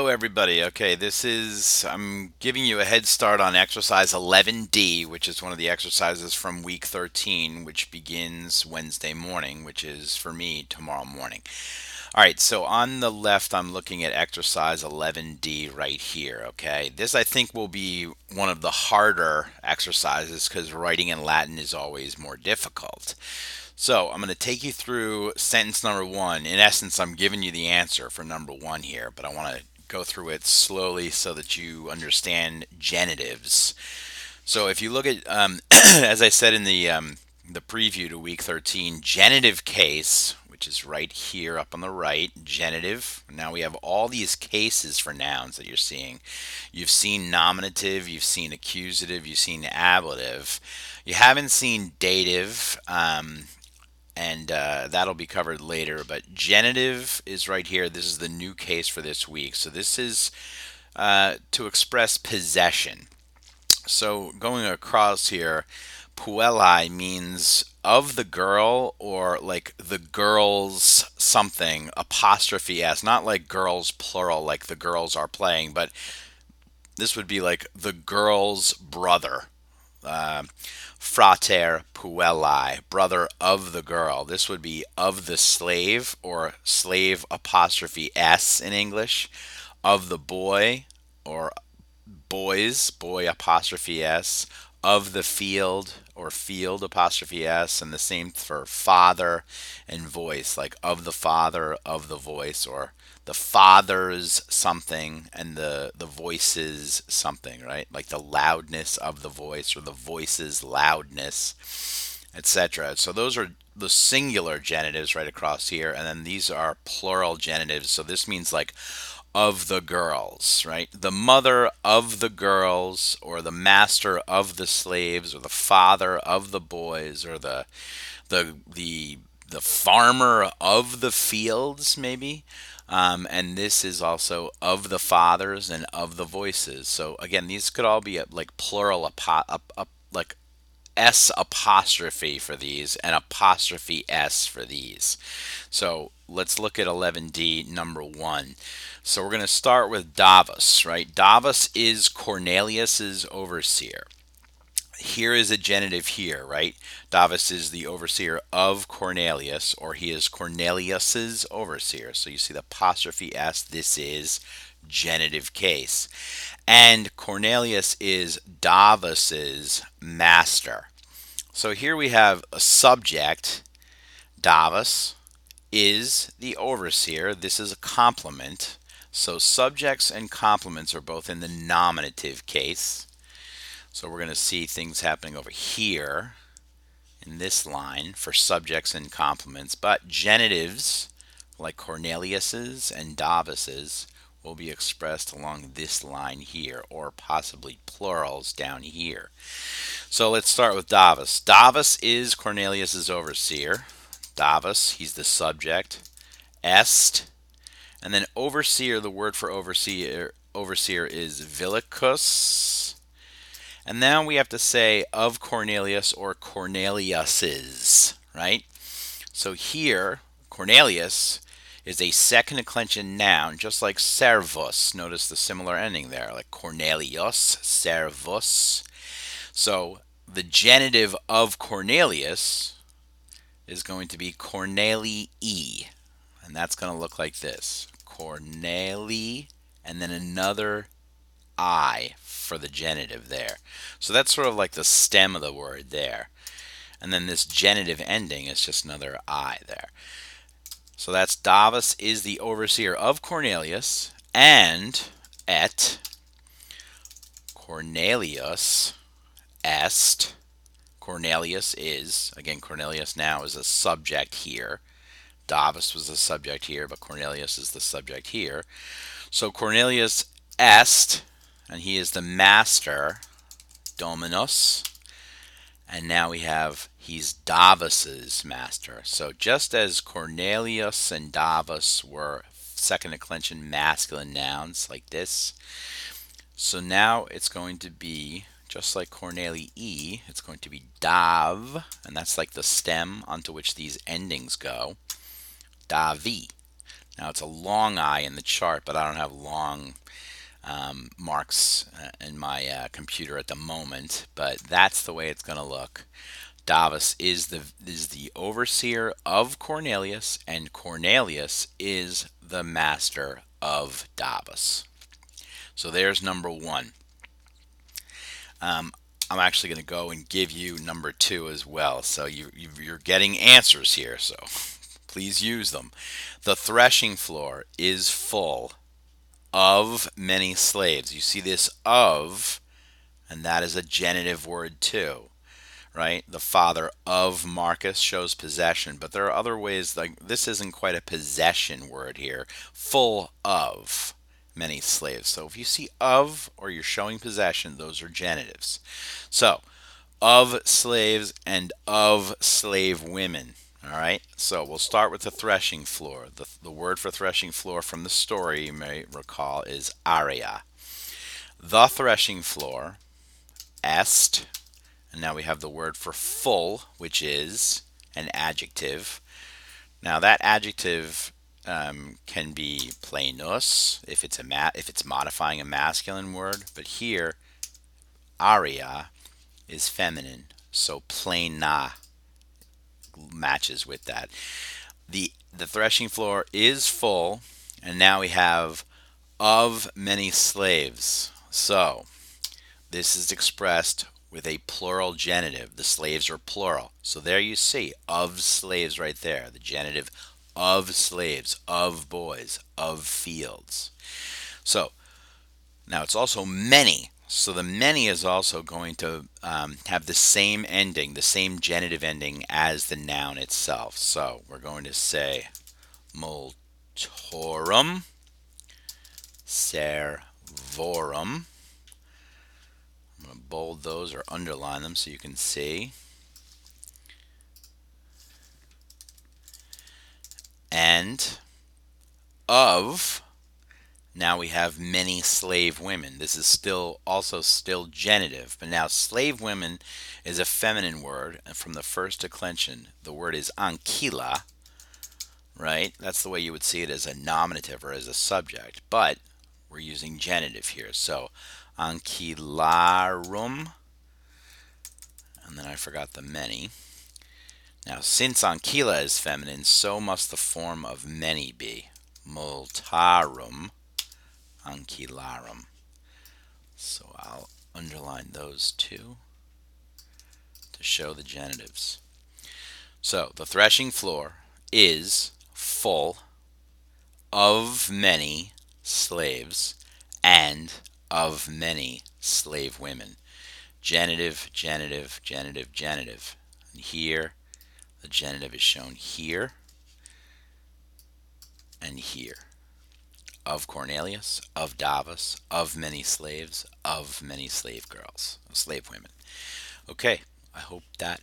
Hello, everybody. Okay, I'm giving you a head start on exercise 11D, which is one of the exercises from week 13, which begins Wednesday morning, which is for me tomorrow morning. All right, so on the left, I'm looking at exercise 11D right here. Okay, this I think will be one of the harder exercises because writing in Latin is always more difficult. So I'm going to take you through sentence number one. In essence, I'm giving you the answer for number one here, but I want to go through it slowly so that you understand genitives. So if you look at, as I said in the preview to week 13, genitive case, which is right here up on the right, genitive. Now we have all these cases for nouns that you're seeing. You've seen nominative, you've seen accusative, you've seen ablative. You haven't seen dative, and that'll be covered later. But genitive is right here. This is the new case for this week. So this is to express possession. So going across here, puelli means of the girl or like the girls something, apostrophe s, not like girls plural, like the girls are playing, but this would be like the girl's brother. Uh, frater puelli, brother of the girl. This would be of the slave or slave apostrophe s in English, of the boy or boys, boy apostrophe s, of the field or field apostrophe s, and the same for father and voice, like of the father, of the voice, or the father's something and the voice's something, right? Like the loudness of the voice or the voice's loudness, etc. So those are the singular genitives right across here, and then these are plural genitives. So this means like of the girls, right? The mother of the girls, or the master of the slaves, or the father of the boys, or the farmer of the fields, maybe. And this is also of the fathers and of the voices. So again, these could all be like plural, like S apostrophe for these and apostrophe S for these. So let's look at 11D number one. So we're going to start with Davos, right? Davos is Cornelius's overseer. Here is a genitive here, right? Davos is the overseer of Cornelius, or he is Cornelius's overseer. So you see the apostrophe S, this is genitive case. And Cornelius is Davos's master. So here we have a subject. Davos is the overseer. This is a complement. So subjects and complements are both in the nominative case. So we're going to see things happening over here in this line for subjects and complements. But genitives, like Cornelius's and Davos's, will be expressed along this line here, or possibly plurals down here. So let's start with Davos. Davos is Cornelius's overseer. Davos, he's the subject. Est, and then overseer, the word for overseer is vilicus. And now we have to say of Cornelius or Cornelius's, right? So here, Cornelius is a second declension noun, just like servus. Notice the similar ending there, like Cornelius, servus. So the genitive of Cornelius is going to be Cornelii, and that's going to look like this: Corneli, and then another I for the genitive there. So that's sort of like the stem of the word there. And then this genitive ending is just another I there. So that's Davos is the overseer of Cornelius, and et Cornelius est. Cornelius is, again, Cornelius now is a subject here. Davos was the subject here, but Cornelius is the subject here. So Cornelius est, and he is the master, dominus. And now we have he's Davos's master. So just as Cornelius and Davos were second declension masculine nouns like this, so now it's going to be just like Cornelii, it's going to be Dav, and that's like the stem onto which these endings go. Davi. Now it's a long I in the chart, but I don't have long marks in my computer at the moment. But that's the way it's going to look. Davos is the overseer of Cornelius, and Cornelius is the master of Davos. So there's number one. I'm actually going to go and give you number two as well. So you're getting answers here. So please use them. The threshing floor is full of many slaves. You see this of, and that is a genitive word too, right? The father of Marcus shows possession, but there are other ways, like this isn't quite a possession word here. Full of many slaves. So if you see of or you're showing possession, those are genitives. So of slaves and of slave women. All right, so we'll start with the threshing floor. The word for threshing floor from the story, you may recall, is aria. The threshing floor, est, and now we have the word for full, which is an adjective. Now that adjective can be plenus if it's modifying a masculine word, but here aria is feminine, so plena matches with that. The threshing floor is full, and now we have of many slaves. So this is expressed with a plural genitive. The slaves are plural. So there you see of slaves right there. The genitive of slaves, of boys, of fields. So now it's also many. So the many is also going to have the same ending, the same genitive ending as the noun itself. So we're going to say multorum, servorum. I'm going to bold those or underline them so you can see. And of, now we have many slave women. This is still genitive, but now slave women is a feminine word, and from the first declension, the word is ankila, right? That's the way you would see it as a nominative or as a subject, but we're using genitive here. So ankilarum, and then I forgot the many. Now, since ankila is feminine, so must the form of many be. Multarum ankilarum. So I'll underline those two to show the genitives. So the threshing floor is full of many slaves and of many slave women. Genitive, genitive, genitive, genitive. And here, the genitive is shown here and here. Of Cornelius, of Davos, of many slaves, of many slave girls, slave women. Okay, I hope that